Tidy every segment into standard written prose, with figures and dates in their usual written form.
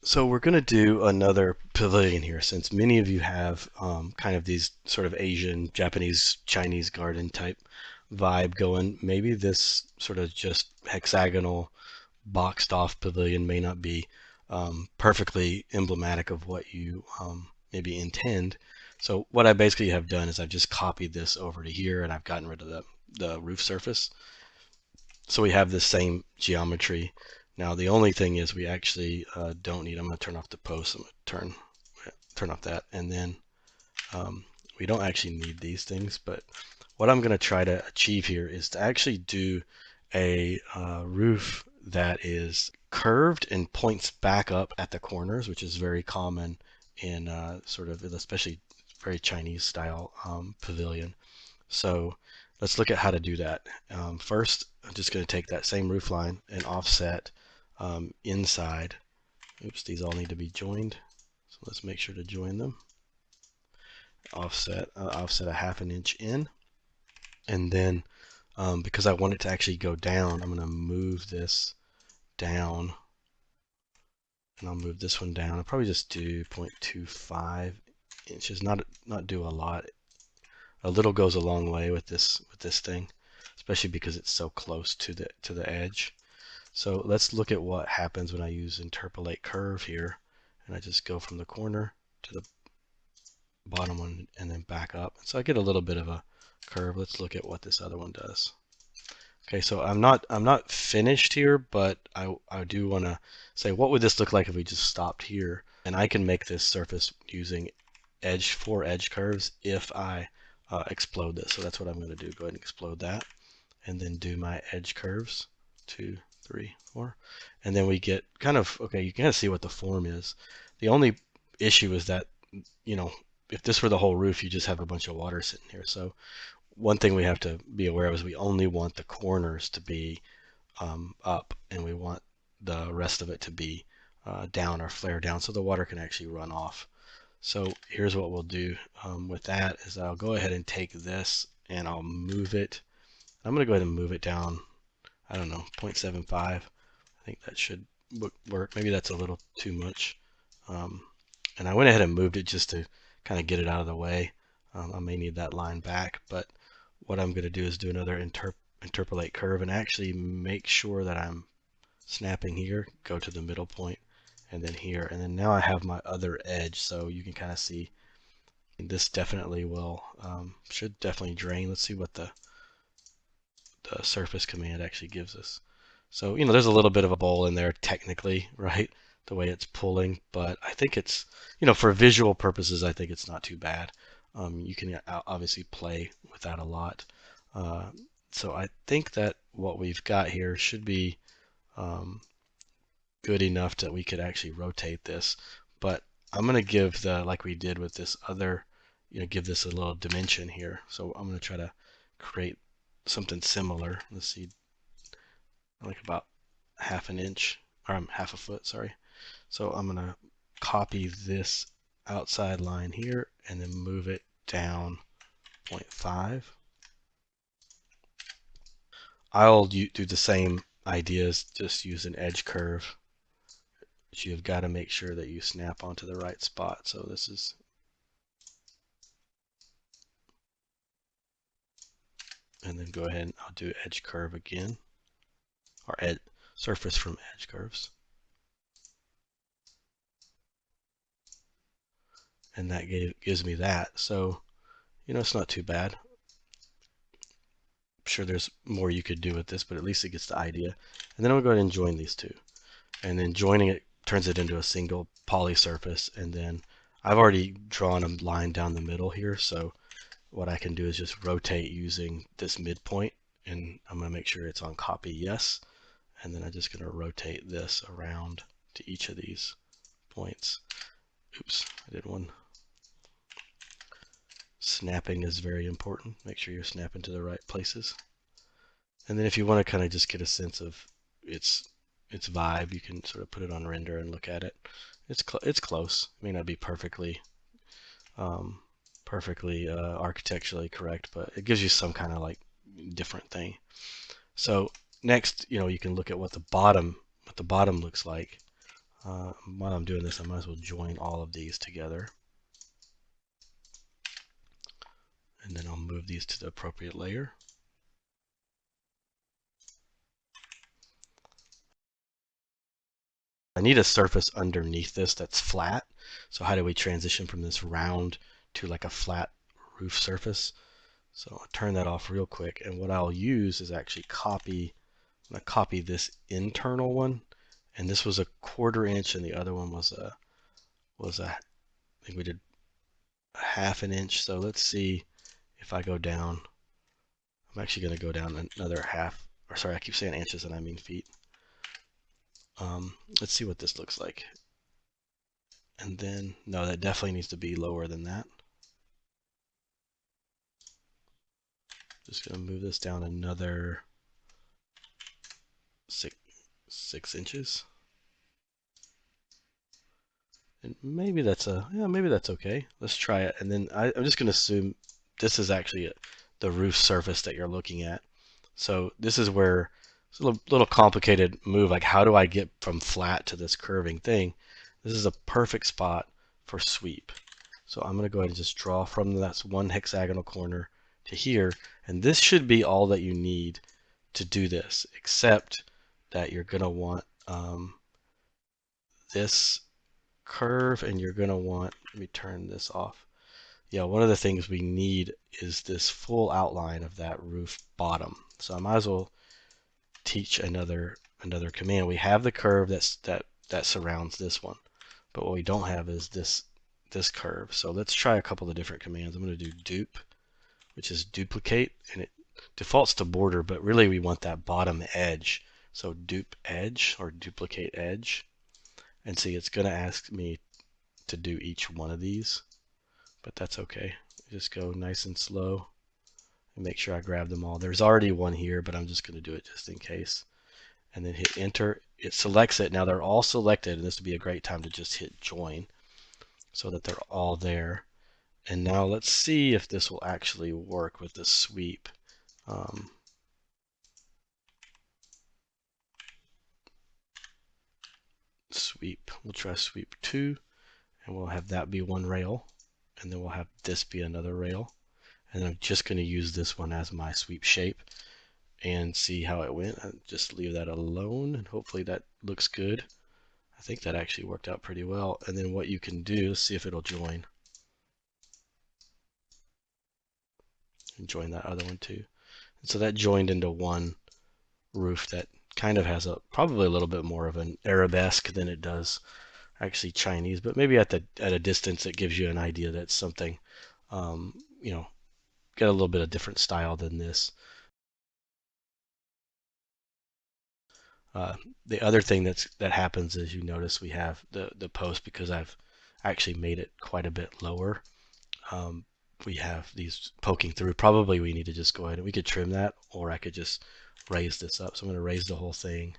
So we're going to do another pavilion here, since many of you have kind of these sort of Asian, Japanese, Chinese garden type vibe going. Maybe this sort of just hexagonal boxed off pavilion may not be perfectly emblematic of what you maybe intend. So what I basically have done is I've just copied this over to here, and I've gotten rid of the roof surface. So we have the same geometry. Now the only thing is we actually don't need, I'm going to turn off the post, I'm going to turn off that, and then we don't actually need these things, but what I'm going to try to achieve here is to actually do a roof that is curved and points back up at the corners, which is very common in sort of, especially very Chinese style pavilion. So let's look at how to do that. First, I'm just going to take that same roof line and offset inside. Oops, these all need to be joined. So let's make sure to join them. Offset a half an inch in. And then because I want it to actually go down, I'm going to move this down. And I'll move this one down. I'll probably just do 0.25 inches, not do a lot. A little goes a long way with this thing, especially because it's so close to the edge. So let's look at what happens when I use interpolate curve here, and I just go from the corner to the bottom one and then back up. So I get a little bit of a curve. Let's look at what this other one does. Okay, so I'm not finished here, but I do want to say, what would this look like if we just stopped here? And I can make this surface using four edge curves if I explode this. So that's what I'm going to do. Go ahead and explode that, and then do my edge curves, 2, 3, 4, and then we get kind of, okay, you can kind of see what the form is. The only issue is that, if this were the whole roof, you just have a bunch of water sitting here. So one thing we have to be aware of is we only want the corners to be up, and we want the rest of it to be down or flare down, so the water can actually run off. So here's what we'll do with that is I'll go ahead and take this and I'll move it. I'm going to go ahead and move it down, I don't know, 0.75. I think that should work. Maybe that's a little too much. And I went ahead and moved it just to kind of get it out of the way. I may need that line back, but what I'm going to do is do another interpolate curve and actually make sure that I'm snapping here, go to the middle point, and then here. And then now I have my other edge, so you can kind of see this definitely will, should definitely drain. Let's see what the surface command actually gives us. So, there's a little bit of a bowl in there technically, right? The way it's pulling, but I think it's, for visual purposes, I think it's not too bad. You can obviously play with that a lot. So I think that what we've got here should be good enough that we could actually rotate this. But I'm going to give like we did with this other, give this a little dimension here. So I'm going to try to create something similar. Let's see, like about half an inch, or half a foot, sorry. So I'm going to copy this outside line here and then move it down 0.5. I'll do the same ideas, just use an edge curve. But you've got to make sure that you snap onto the right spot. So this is, and then go ahead and I'll do edge curve again, or surface from edge curves. And that gives me that. So, it's not too bad. I'm sure there's more you could do with this, but at least it gets the idea. And then I'm going to go ahead and join these two. And then joining it turns it into a single poly surface. And then I've already drawn a line down the middle here. So what I can do is just rotate using this midpoint. And I'm going to make sure it's on copy yes. And then I'm just going to rotate this around to each of these points. Oops, I did one. Snapping is very important. Make sure you're snapping to the right places. And then if you want to kind of just get a sense of its vibe, you can sort of put it on render and look at it. It's close. It may not be perfectly architecturally correct, but it gives you some kind of like different thing. So next, you can look at what the bottom looks like. While I'm doing this, I might as well join all of these together. And then I'll move these to the appropriate layer. I need a surface underneath this that's flat. So how do we transition from this round to like a flat roof surface? So I'll turn that off real quick. And what I'll use is actually I'm gonna copy this internal one. And this was a 1/4 inch and the other one was I think we did a 1/2 inch. So let's see if I go down. I'm actually gonna go down another half, or sorry, I keep saying inches and I mean feet. Let's see what this looks like. And then, no, that definitely needs to be lower than that. Just gonna move this down another six inches. And maybe that's maybe that's okay. Let's try it. And then I'm just gonna assume this is actually the roof surface that you're looking at. So this is where it's a little complicated move. Like, how do I get from flat to this curving thing? This is a perfect spot for sweep. So I'm going to go ahead and just draw from that one hexagonal corner to here. And this should be all that you need to do this, except that you're going to want this curve, and you're going to want, let me turn this off. Yeah, one of the things we need is this full outline of that roof bottom. So I might as well teach another command. We have the curve that surrounds this one, but what we don't have is this curve. So let's try a couple of different commands. I'm going to do dupe, which is duplicate, and it defaults to border, but really we want that bottom edge. So dupe edge or duplicate edge, and see, it's going to ask me to do each one of these, but that's okay. Just go nice and slow and make sure I grab them all. There's already one here, but I'm just going to do it just in case. And then hit enter. It selects it. Now they're all selected, and this would be a great time to just hit join so that they're all there. And now let's see if this will actually work with the sweep. Sweep. We'll try sweep 2, and we'll have that be one rail, and then we'll have this be another rail. And I'm just going to use this one as my sweep shape and see how it went. I'll just leave that alone, and hopefully that looks good. I think that actually worked out pretty well. And then what you can do is see if it'll join. And join that other one too. And so that joined into one roof that kind of has probably a little bit more of an arabesque than it does actually Chinese, but maybe at a distance it gives you an idea that something, you know, got a little bit of different style than this. The other thing that happens is, you notice we have the post, because I've actually made it quite a bit lower. We have these poking through. Probably we need to just go ahead and we could trim that, or I could just raise this up. So I'm going to raise the whole thing,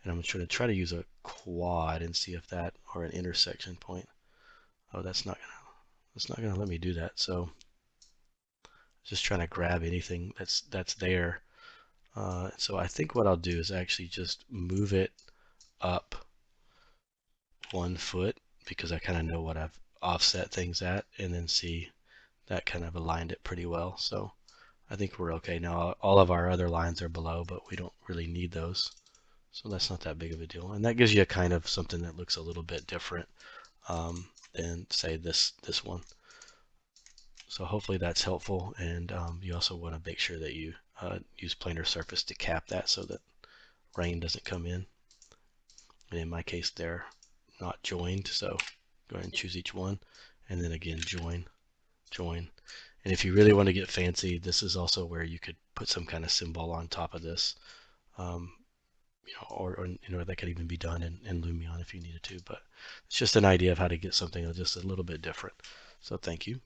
and I'm going to try to use a quad and see if that, or an intersection point. Oh, that's not gonna let me do that. So just trying to grab anything that's there. So I think what I'll do is actually just move it up 1 foot, because I kind of know what I've offset things at, and then see that kind of aligned it pretty well. So I think we're okay now. All of our other lines are below, but we don't really need those. So that's not that big of a deal. And that gives you a kind of something that looks a little bit different than, say, this one. So hopefully that's helpful. And you also want to make sure that you use planar surface to cap that so that rain doesn't come in. And in my case, they're not joined. So go ahead and choose each one. And then again, join. And if you really want to get fancy, this is also where you could put some kind of symbol on top of this. Or that could even be done in Lumion if you needed to. But it's just an idea of how to get something just a little bit different. So thank you.